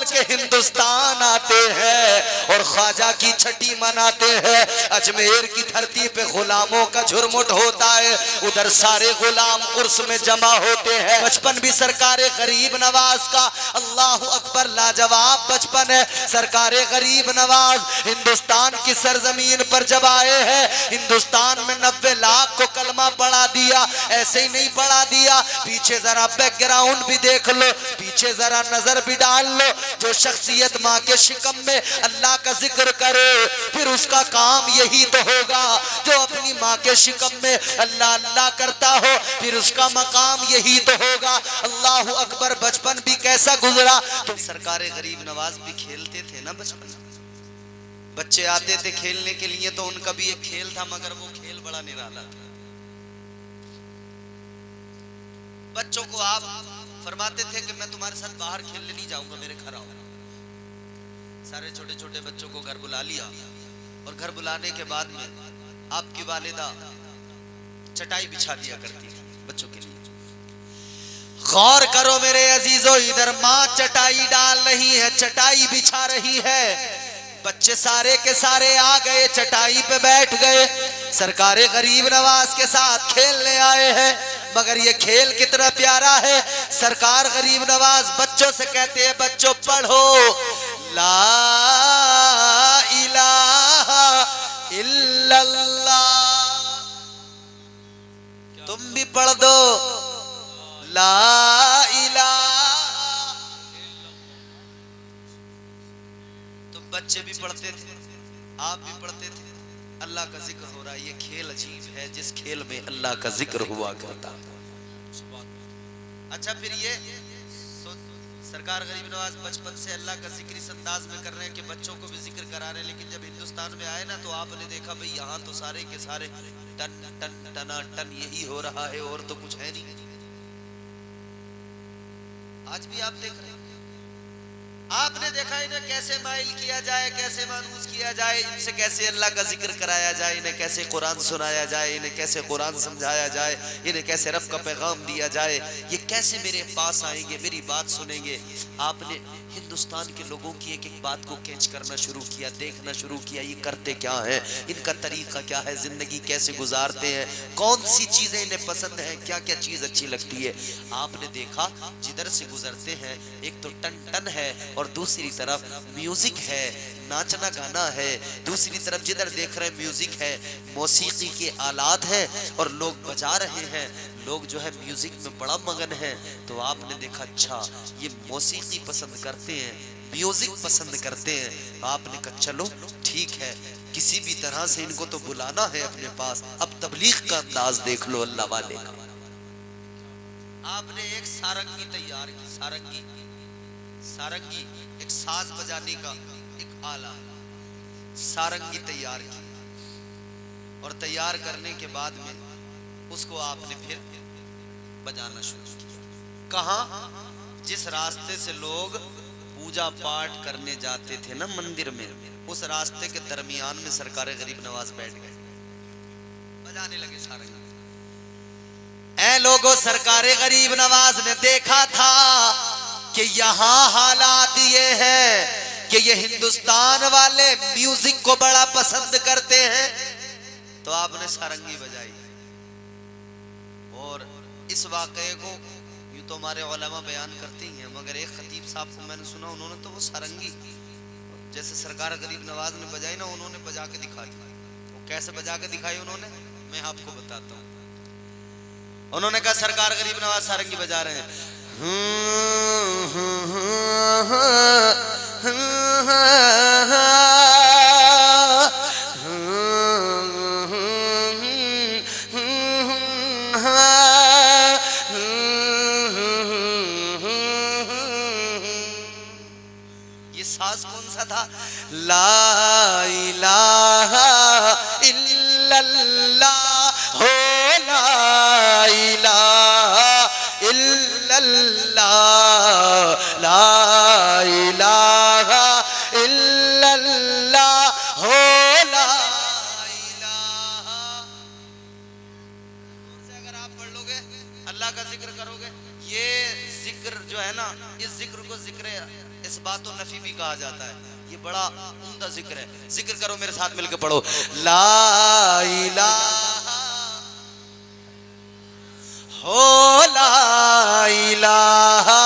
के हिंदुस्तान आते हैं और ख्वाजा की छठी मनाते हैं। अजमेर की धरती पे गुलामों का झुरमुट होता है, उधर सारे गुलाम उर्स में जमा होते हैं। बचपन भी सरकारे गरीब नवाज का अल्लाह अकबर लाजवाब बचपन है। सरकारे गरीब नवाज हिंदुस्तान की सरजमीन पर जब आए हैं, हिंदुस्तान में 90 लाख को कलमा पढ़ा दिया। ऐसे ही नहीं पढ़ा दिया, पीछे जरा बैकग्राउंड भी देख लो, पीछे जरा नजर भी डाल लो। जो शख्सियत माँ के शिकम में अल्लाह का जिक्र करे फिर उसका काम यही तो होगा। जो अपनी माँ के शिकम में अल्लाह अल्लाह करता हो फिर उसका मकाम यही तो होगा। अल्लाह अकबर। बचपन भी कैसा गुजरा। तो सरकारे गरीब नवाज भी खेलते थे ना बचपन में, बच्चे आते थे खेलने के लिए तो उनका भी एक खेल था, मगर वो खेल बड़ा निराला था। बच्चों को आप फरमाते थे कि मैं तुम्हारे साथ बाहर खेलने नहीं जाऊंगा, मेरे घर आओ। सारे छोटे छोटे बच्चों को घर बुला लिया और घर बुलाने के बाद में आपकी वालिदा चटाई बिछा दिया करती थी बच्चों के लिए। गौर करो मेरे अजीजों, इधर माँ चटाई डाल रही है, चटाई बिछा रही है। बच्चे सारे के सारे आ गए, चटाई पे बैठ गए, सरकारे गरीब नवाज के साथ खेलने आए हैं। मगर ये खेल कितना प्यारा है। सरकार गरीब नवाज बच्चों से कहते हैं, बच्चों पढ़ो ला इलाहा इल्लल्लाह। तुम भी पढ़ दो ला इलाहा। तुम बच्चे भी पढ़ते थे, आप भी पढ़ते थे। अल्लाह का जिक्र हो रहा है। ये खेल अजीब है जिस खेल में अल्लाह का जिक्र हुआ करता। अच्छा, फिर ये सरकार गरीब नवाज बचपन से अल्लाह का जिक्र इस अंदाज में कर रहे हैं कि बच्चों को भी जिक्र करा रहे हैं। लेकिन जब हिंदुस्तान में आए ना तो आपने देखा भाई यहाँ तो सारे के सारे टन टन टना टन यही हो रहा है और तो कुछ है नहीं। आज भी आप देख रहे हैं, आपने देखा इन्हें कैसे माइल किया जाए, कैसे मानूस किया जाए, इनसे कैसे अल्लाह का जिक्र कराया जाए, इन्हें कैसे कुरान सुनाया जाए, इन्हें कैसे कुरान समझाया जाए, इन्हें कैसे रब का पैगाम दिया जाए। ये कैसे मेरे पास आएंगे, मेरी बात सुनेंगे। आपने हिंदुस्तान के लोगों की एक एक बात को कैच करना शुरू किया, देखना शुरू किया, ये करते क्या हैं, इनका तरीका क्या है, जिंदगी कैसे गुजारते हैं, कौन सी चीजें इन्हें पसंद है, क्या क्या चीज अच्छी लगती है। आपने देखा जिधर से गुजरते हैं एक तो टन टन है और दूसरी तरफ म्यूजिक है, नाचना गाना है। दूसरी तरफ जिधर देख रहे हैं म्यूजिक है, मौसीकी के आलात हैं और लोग बजा रहे हैं। लोग जो है म्यूजिक में बड़ा मगन है। तो आपने देखा अच्छा ये मौसीकी पसंद करते हैं, म्यूजिक पसंद करते हैं। आपने कहा चलो ठीक है, किसी भी तरह से इनको तो बुलाना है अपने पास। अब तबलीग का अंदाज देख लो अल्लाह वाले का। आपने एक सारंगी तैयार की, सारंगी, सारंगी एक साज बजाने का एक आला, सारंगी तैयार की। और तैयार करने के बाद में उसको आपने फिर बजाना शुरू किया। कहाँ? जिस रास्ते से लोग पूजा पाठ करने जाते थे ना मंदिर में, उस रास्ते के दरमियान में सरकार गरीब नवाज बैठ गए, बजाने लगे सारंगी। ऐ लोगों, सरकार गरीब नवाज ने देखा था कि यहाँ हालात ये है कि ये हिंदुस्तान वाले म्यूजिक को बड़ा पसंद करते हैं। तो आपने सारंगी बजाई। और इस वाक़े को यूं तो हमारे उलमा बयान करते ही हैं, मगर एक खतीब साहब को मैंने सुना, उन्होंने तो वो सारंगी जैसे सरकार गरीब नवाज ने बजाई ना, उन्होंने बजा के दिखा दी। वो कैसे बजा के दिखाई उन्होंने, मैं आपको बताता हूँ। उन्होंने कहा सरकार गरीब नवाज सारंगी बजा रहे हैं, ये साज कौन सा था? ला इलाहा इल्लल्लाह हो, ला इलाहा इल्लल्लाह, ला इलाहा इल्लल्लाह हो, ला इलाहा। अगर आप पढ़ लोगे, अल्लाह का जिक्र करोगे, ये जिक्र जो है ना, इस जिक्र को जिक्र इस बात को नफी भी कहा जाता है। ये बड़ा उम्दा जिक्र है। जिक्र करो मेरे साथ मिलकर पढ़ो, ला इलाहा हो ला इलाहा।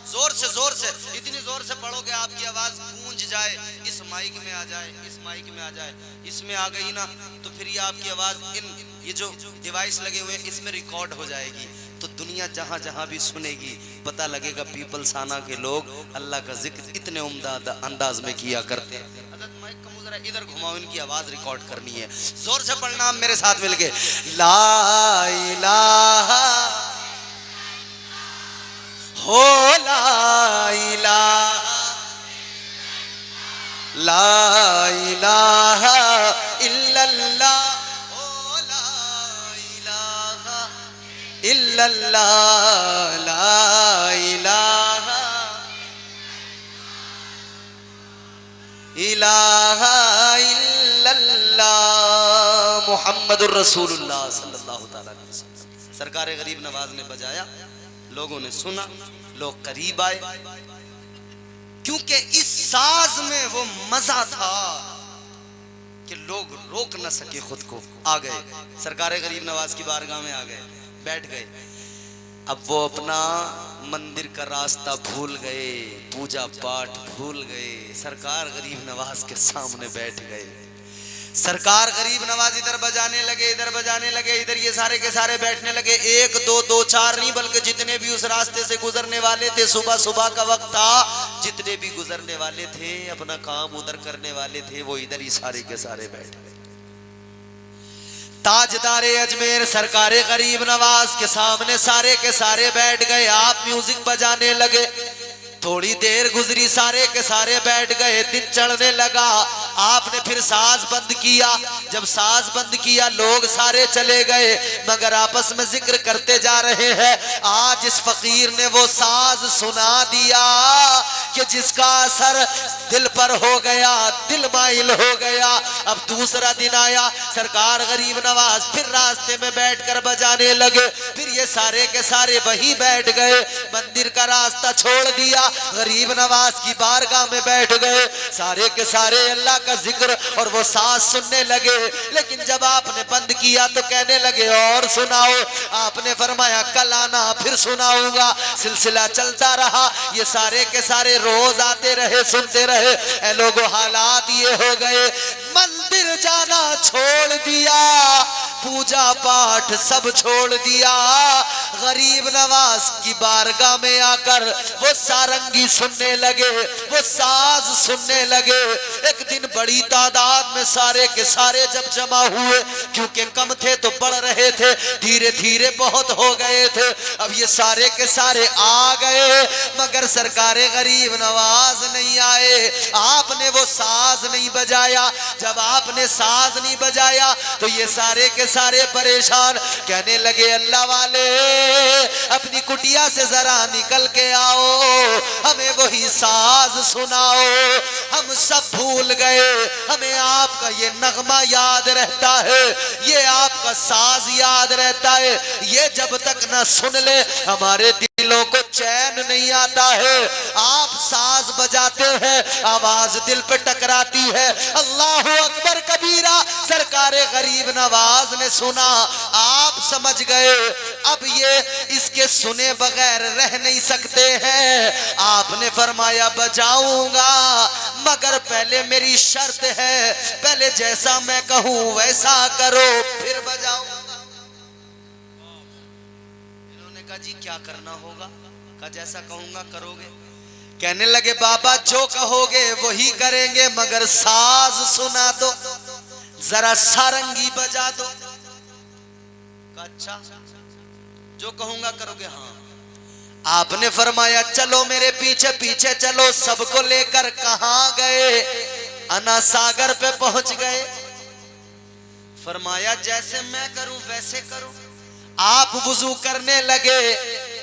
जोर से इतनी जोर से पढ़ो कि आपकी आवाज गूंज जाए, इस माइक में आ जाए, इस माइक में आ जाए। इसमें आ गई ना तो फिर ये आपकी आवाज ये जो डिवाइस लगे हुए हैं इसमें रिकॉर्ड हो जाएगी। तो दुनिया जहां जहां भी सुनेगी पता लगेगा पीपल्स आना के लोग अल्लाह का जिक्र इतने उम्दा अंदाज में किया करते हैं। हज़रत माइक का मुजरा इधर घुमाओ, इनकी आवाज रिकॉर्ड करनी है। जोर से पढ़ना मेरे साथ मिलके, ला इलाहा हो ला इलाहा ला इलाहा इल्लल्लाह हो ला इलाहा इल्लल्लाह ला इलाहा इलाहा इल्लल्लाह मुहम्मदुर रसूलुल्लाह सल्लल्लाहु तआला अलैहि वसल्लम। सरकार गरीब नवाज ने बजाया, लोगों ने सुना, लोग करीब आए, क्योंकि इस साज में वो मजा था कि लोग रोक न सके खुद को। आ गए सरकार गरीब नवाज की बारगाह में, आ गए, बैठ गए। अब वो अपना मंदिर का रास्ता भूल गए, पूजा पाठ भूल गए, सरकार गरीब नवाज के सामने बैठ गए। सरकार गरीब नवाज इधर बजाने लगे, इधर बजाने लगे, इधर ये सारे के सारे बैठने लगे। एक दो, दो चार नहीं बल्कि जितने भी उस रास्ते से गुजरने वाले थे, सुबह सुबह का वक्त था, जितने भी गुजरने वाले थे, अपना काम उधर करने वाले थे, वो इधर ही सारे के सारे बैठ गए। ताजदारे अजमेर सरकारे गरीब नवाज के सामने सारे के सारे बैठ गए। आप म्यूजिक बजाने लगे, थोड़ी देर गुजरी, सारे के सारे बैठ गए। दिन चढ़ने लगा, आपने फिर साज बंद किया। जब साज बंद किया लोग सारे चले गए, मगर आपस में जिक्र करते जा रहे हैं। आज इस फकीर ने वो साज सुना दिया कि जिसका असर दिल पर हो गया, दिल माइल हो गया। अब दूसरा दिन आया, सरकार गरीब नवाज फिर रास्ते में बैठकर बजाने लगे। फिर ये सारे के सारे वहीं बैठ गए, मंदिर का रास्ता छोड़ दिया, गरीब नवाज की बारगाह में बैठ गए। सारे के सारे अल्लाह का जिक्र और वो साज सुनने लगे। लेकिन जब आपने बंद किया तो कहने लगे और सुनाओ। आपने फरमाया कल आना, फिर सुनाऊंगा। सिलसिला चलता रहा, ये सारे के सारे रोज आते रहे, सुनते रहे। ए लोगों, हालात ये हो गए, मंदिर जाना छोड़ दिया, पूजा पाठ सब छोड़ दिया। गरीब नवाज की बारगाह में आकर वो सारंगी सुनने लगे, वो साज सुनने लगे। एक दिन बड़ी तादाद में सारे के सारे जब जमा हुए, क्योंकि कम थे तो बढ़ रहे थे, धीरे धीरे बहुत हो गए थे। अब ये सारे के सारे आ गए, मगर सरकारे गरीब नवाज नहीं आए। आपने वो साज नहीं बजाया। जब आपने साज नहीं बजाया तो ये सारे के सारे परेशान, कहने लगे अल्लाह वाले अपनी कुटिया से जरा निकल के आओ, हमें वही साज सुनाओ। हम सब भूल गए, हमें आपका ये नगमा याद रहता है, ये आपका साज याद रहता है। ये जब तक न सुन ले हमारे दिलों को चैन नहीं आता है। आप साज बजाते हैं, आवाज दिल पे टकराती है। अल्लाह अकबर कबीरा सरकारे गरीब नवाज ने सुना, आप समझ गए अब ये इसके सुने बगैर रह नहीं सकते हैं। आपने फरमाया बजाऊंगा, मगर पहले मेरी शर्त है, पहले जैसा मैं कहूं वैसा करो, फिर बजाऊंगा। इन्होंने कहा जी क्या करना होगा? कहा जैसा कहूंगा करोगे? कहने लगे बाबा जो कहोगे वही करेंगे, मगर साज सुना दो, जरा सारंगी बजा दो। अच्छा जो कहूंगा करोगे? हाँ। आपने फरमाया चलो मेरे पीछे पीछे चलो। सबको लेकर कहां गए? अना सागर पे पहुंच गए। फरमाया जैसे मैं करूं वैसे करो। आप वुजू करने लगे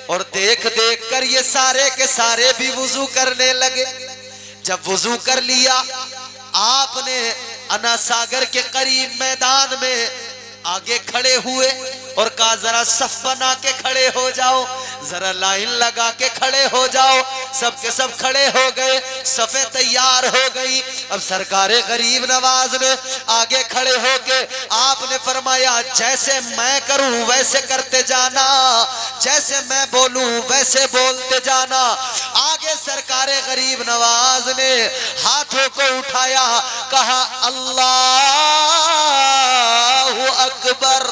और देख देख कर ये सारे के सारे भी वुजू करने लगे। जब वुजू कर लिया, आपने अना सागर के करीब मैदान में आगे खड़े हुए और कहा जरा सफ बना के खड़े हो जाओ, जरा लाइन लगा के खड़े हो जाओ। सब के सब खड़े हो गए, सफे तैयार हो गई। अब सरकारे गरीब नवाज ने आगे खड़े होके आपने फरमाया जैसे मैं करूं वैसे करते जाना, जैसे मैं बोलूं वैसे बोलते जाना। आगे सरकारे गरीब नवाज ने हाथों को उठाया, कहा अल्लाहु अकबर।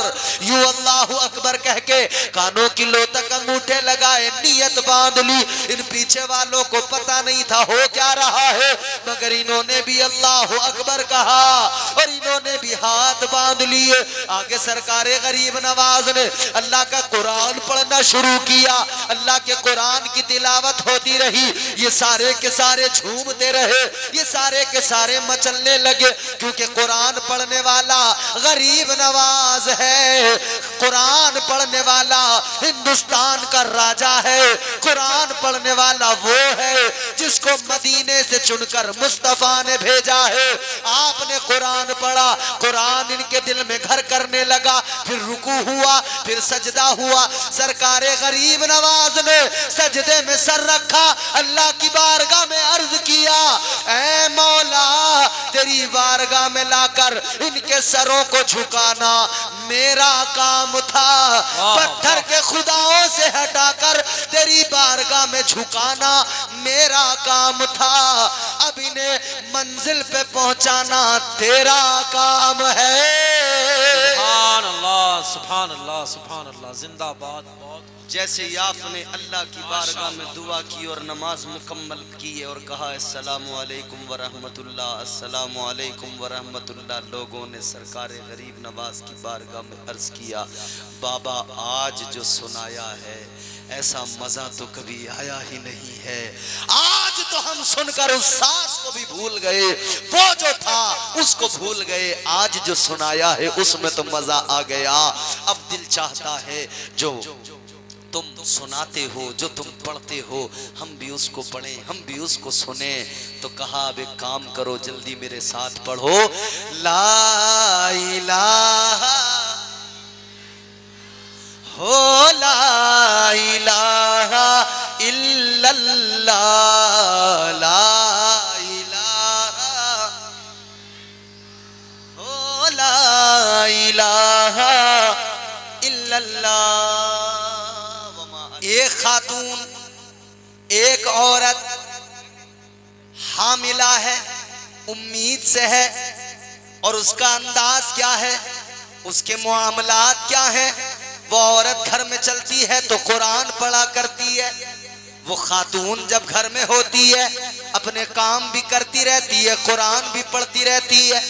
यू अल्लाहु अकबर कह के कानों की लो तक अंगूठे लगाए, नियत बांध ली। इन पीछे वालों को पता नहीं था हो क्या रहा है, मगर इन्होंने भी अल्लाहु अकबर कहा और इन्होंने भी हाथ बांध लिए। आगे सरकारे गरीब नवाज ने अल्लाह का कुरान पढ़ना शुरू किया। अल्लाह के कुरान की तिलावत होती रही। ये सारे के सारे झूमते रहे, ये सारे के सारे मचलने लगे, क्योंकि कुरान पढ़ने वाला गरीब नवाज है। कुरान पढ़ने वाला हिंदुस्तान का राजा है। कुरान पढ़ने वाला वो है जिसको मदीने से चुनकर मुस्तफा ने भेजा है। आपने कुरान पढ़ा, कुरान इनके दिल में घर करने लगा। फिर रुकू हुआ, फिर सजदा हुआ। सरकारे गरीब नवाज ने सजदे में सर रखा, अल्लाह की बारगाह में अर्ज किया, ऐ मौला तेरी बारगाह में लाकर इनके सरों को झुकाना मेरा काम था। पत्थर के खुदाओं से हटाकर तेरी बारगाह में झुकाना मेरा काम था। अब इन्हें मंजिल पे पहुंचाना तेरा काम है। सुभान अल्लाह, सुभान अल्लाह, सुभान अल्लाह, जिंदाबाद। बहुत जैसे ही आपने अल्लाह की बारगाह में दुआ की और नमाज मुकम्मल की और कहा अस्सलामु अलैकुम व रहमतुल्लाह, अस्सलामु अलैकुम व रहमतुल्लाह, लोगों ने सरकारे गरीब नवाज की बारगाह में अर्ज किया, बाबा आज जो सुनाया है ऐसा मजा तो कभी आया ही नहीं है। आज तो हम सुनकर उस सांस को भी भूल गए, वो जो था उसको भूल गए। आज जो सुनाया है उसमें तो मजा आ गया। अब दिल चाहता है जो तुम सुनाते हो, जो तुम पढ़ते हो, हम भी उसको पढ़ें, हम भी उसको सुने। तो कहा अब एक काम करो, जल्दी मेरे साथ पढ़ो, ला इलाहा हो ला इलाहा इल्लल्लाह, ला इलाहा हो ला इलाहा इल्लल्लाह। एक खातून, एक औरत हामिला है, उम्मीद से है, और उसका अंदाज क्या है, उसके मुआमलात क्या है। वो औरत घर में चलती है तो कुरान पढ़ा करती है। वो खातून जब घर में होती है अपने काम भी करती रहती है, कुरान भी पढ़ती रहती है।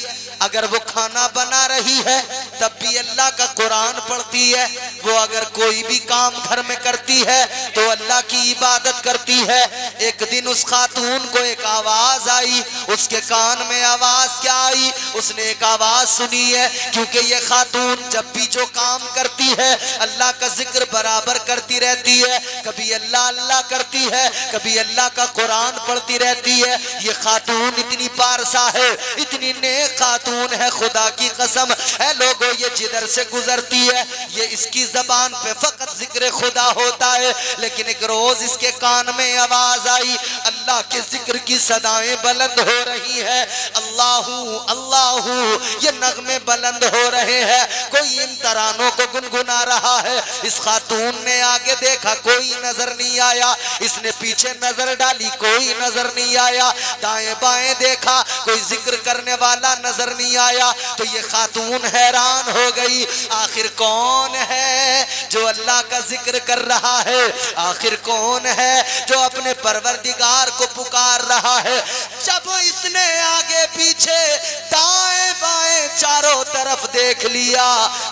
अगर वो खाना बना रही है तब भी अल्लाह का कुरान पढ़ती है। वो अगर कोई भी काम घर में करती है तो अल्लाह की इबादत करती है। एक दिन उस खातून को एक आवाज आई, उसके कान में आवाज क्या आई, उसने एक आवाज सुनी है, क्योंकि ये खातून जब भी जो काम करती है अल्लाह का जिक्र बराबर करती रहती है। कभी अल्लाह अल्लाह करती है, कभी अल्लाह का कुरान पढ़ती रहती है। ये खातून इतनी पारसा है, इतनी नेक खातून है, खुदा की कसम है लोगों, ये जिधर से गुजरती है ये इसकी जबान पे फकत जिक्र खुदा होता है। लेकिन एक रोज इसके कान में आवाज आई, अल्लाह के जिक्र की सदाएं बुलंद हो रही है, अल्लाहू अल्लाहू ये नगमे बुलंद हो रहे हैं, कोई इन तरानों को गुनगुना रहा है। इस खातून ने आगे देखा, कोई नजर नहीं आया। इसने पीछे नजर डाली, कोई नजर नहीं आया। दाएं बाएं देखा, कोई जिक्र करने वाला नजर नहीं आया। तो ये खातून हैरान हो गई, आखिर कौन है जो अल्लाह का जिक्र कर रहा है, आखिर कौन है जो अपने परवरदिगार को पुकार रहा है। जब इसने आगे पीछे दाएं बाएं चारों तरफ देख लिया,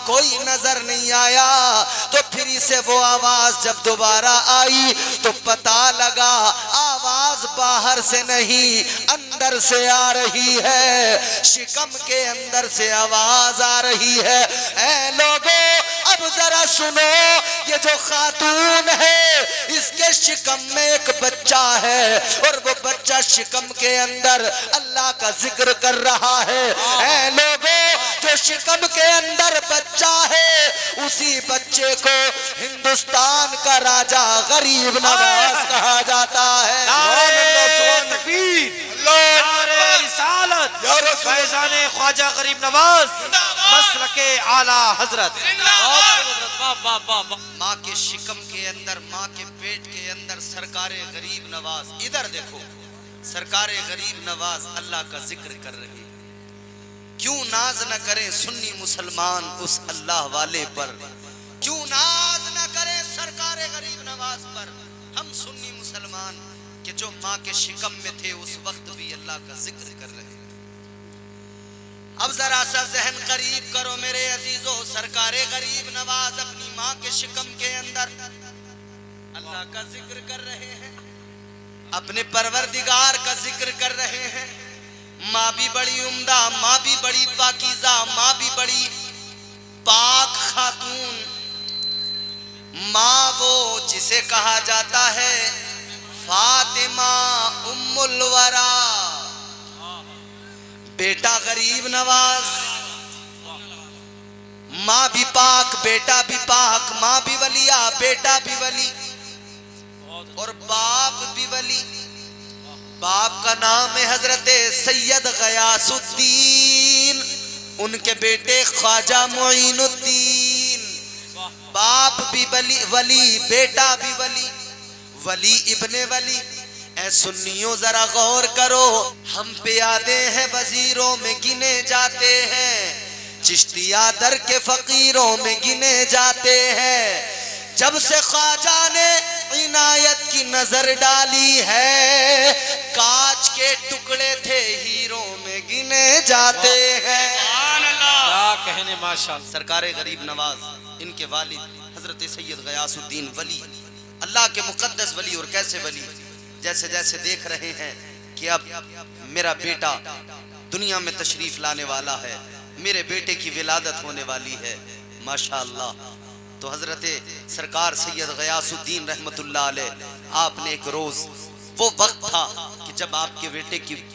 कोई नजर नहीं आया। तो फिर इसे वो आवाज जब दोबारा आई तो पता लगा आवाज बाहर से नहीं अंदर से आ रही है, शिकम के अंदर से आवाज आ रही है। ऐ लोगों अब जरा सुनो, ये जो खातून है इसके शिकम में एक बच्चा है और वो बच्चा शिकम के अंदर अल्लाह का जिक्र कर रहा है। ऐ लोगों जो शिकम के अंदर बच्चा है उसी बच्चे को हिंदुस्तान का राजा गरीब नवाज कहा जाता है। फैजाने ख्वाजा गरीब नवाज मसलके आला हजरत। माँ के शिकम के अंदर, माँ के पेट के अंदर सरकारे गरीब नवाज। इधर देखो, सरकारे गरीब नवाज अल्लाह का जिक्र कर रही। क्यों नाज न करें सुन्नी मुसलमान उस अल्लाह वाले पर, क्यों नाज न करें सरकारे गरीब नवाज पर हम सुन्नी मुसलमान कि जो माँ के शिकम में थे उस वक्त भी अल्लाह का जिक्र कर रहे। अब जरा सा जहन करीब करो मेरे अजीजों, सरकारे गरीब नवाज अपनी माँ के शिकम के अंदर अल्लाह का जिक्र कर रहे हैं, अपने परवरदिगार का जिक्र कर रहे हैं। माँ भी बड़ी उम्दा, माँ भी बड़ी पाकीज़ा, माँ भी बड़ी पाक खातून, माँ वो जिसे कहा जाता है फातिमा उम्मुल वरा। बेटा गरीब नवाज, माँ भी पाक, बेटा भी पाक, माँ भी वलिया, बेटा भी वली और बाप भी वली। बाप का नाम है हजरत सैयद गयासुद्दीन, उनके बेटे ख्वाजा मुईनुद्दीन। बाप भी वली, बेटा भी वली, वली इब्ने वली। ऐ सुन्नियों जरा गौर करो, हम पे आते हैं वजीरों में गिने जाते हैं, चिश्तिया दर के फकीरों में गिने जाते हैं। जब से ख्वाजा ने इनायत की नजर डाली है, कांच के टुकड़े थे हीरों में गिने जाते हैं। क्या कहने माशाअल्लाह। सरकारे गरीब नवाज, इनके वालिद हजरत सैयद गयासुद्दीन वली, अल्लाह के मुकद्दस वली। और कैसे वली, जैसे जैसे देख रहे हैं कि अब मेरा बेटा दुनिया में तशरीफ लाने वाला है, मेरे बेटे की विलादत होने वाली है, माशाअल्लाह। तो हजरत सरकार सैयद गयासुद्दीन रहमतुल्लाह अलैह, आपने एक रोज, वो वक्त था कि जब आपके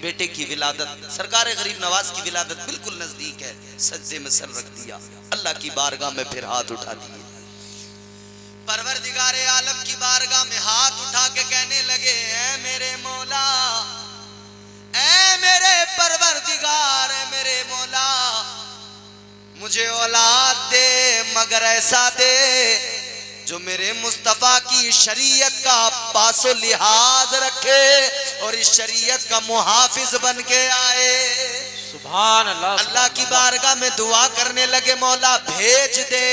बेटे की विलादत, सरकार गरीब नवाज की विलादत बिल्कुल नजदीक है, सज्जे में सर रख दिया, अल्लाह की बारगाह में फिर हाथ उठा दिए, परवरदिगारे आलम की बारगाह में हाथ उठा के कहने लगे, ऐ मेरे मौला, ऐ मेरे परवरदिगार, ऐ मेरे मौला, मुझे औलाद दे, मगर ऐसा दे जो मेरे मुस्तफा की शरीयत का पासो लिहाज रखे और इस शरीयत का मुहाफिज बन के आए। सुभान अल्लाह। अल्लाह की बारगाह में दुआ करने लगे, मौला भेज दे,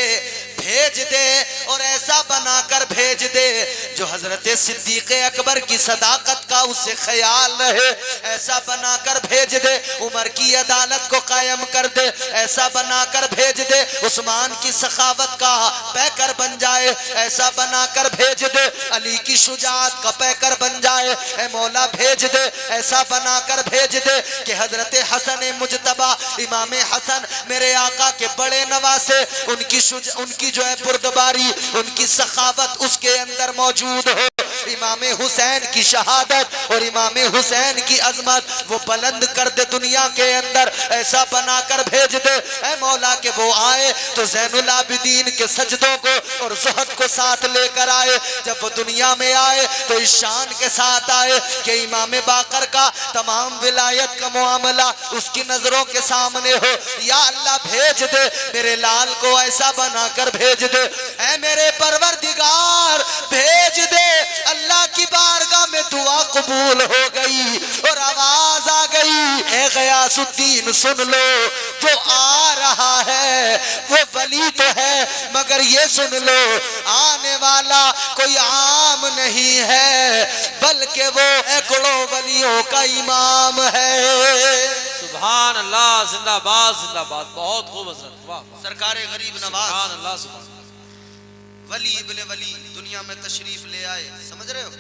भेज दे और ऐसा बनाकर भेज दे जो हजरत सिद्दीक अकबर की सदाकत का उसे ख्याल रहे, ऐसा बनाकर भेज दे। उमर की अदालत को कायम कर दे, ऐसा बनाकर भेज दे। उस्मान की सखावत का पैकर बन जाए, ऐसा बनाकर भेज दे। अली की शुजाअत का पैकर बन जाए, ऐ मौला भेज दे, ऐसा बनाकर भेज दे कि हजरत हसन मुजतबा इमाम हसन मेरे आका के बड़े नवासे, उनकी जो है पुरदबारी, उनकी सखावत उसके अंदर मौजूद हो। इमाम हुसैन की शहादत और इमाम हुसैन की अजमत वो बुलंद कर दे दुनिया के अंदर, ऐसा बनाकर भेज दे। ऐ मौला के वो आए तो ज़ैनुल आबिदीन के सजदों को और ज़ुहद को साथ लेकर आए। जब वो दुनिया में आए तो इस शान के साथ आए कि इमाम बाकर का तमाम विलायत का मामला उसकी नजरों के सामने हो। या अल्लाह भेज दे, मेरे लाल को ऐसा बनाकर भेज दे। ऐ मेरे परवरदिगार भेज दे। अल्लाह की बारगाह में दुआ कबूल हो गई और आवाज आ गई, ऐ गयासुद्दीन सुन लो, जो आ रहा है वो वली तो है, मगर ये सुन लो आने वाला कोई आम नहीं है, बल्कि वो सैकड़ों वलियों का इमाम है। सुभान अल्लाह, जिंदाबाद जिंदाबाद। बहुत खूब हजरत, वाह। सरकारे गरीब नवाज सुभान अल्लाह, सुभान वली इब्ने वली दुनिया में तशरीफ ले आए, समझ रहे हो।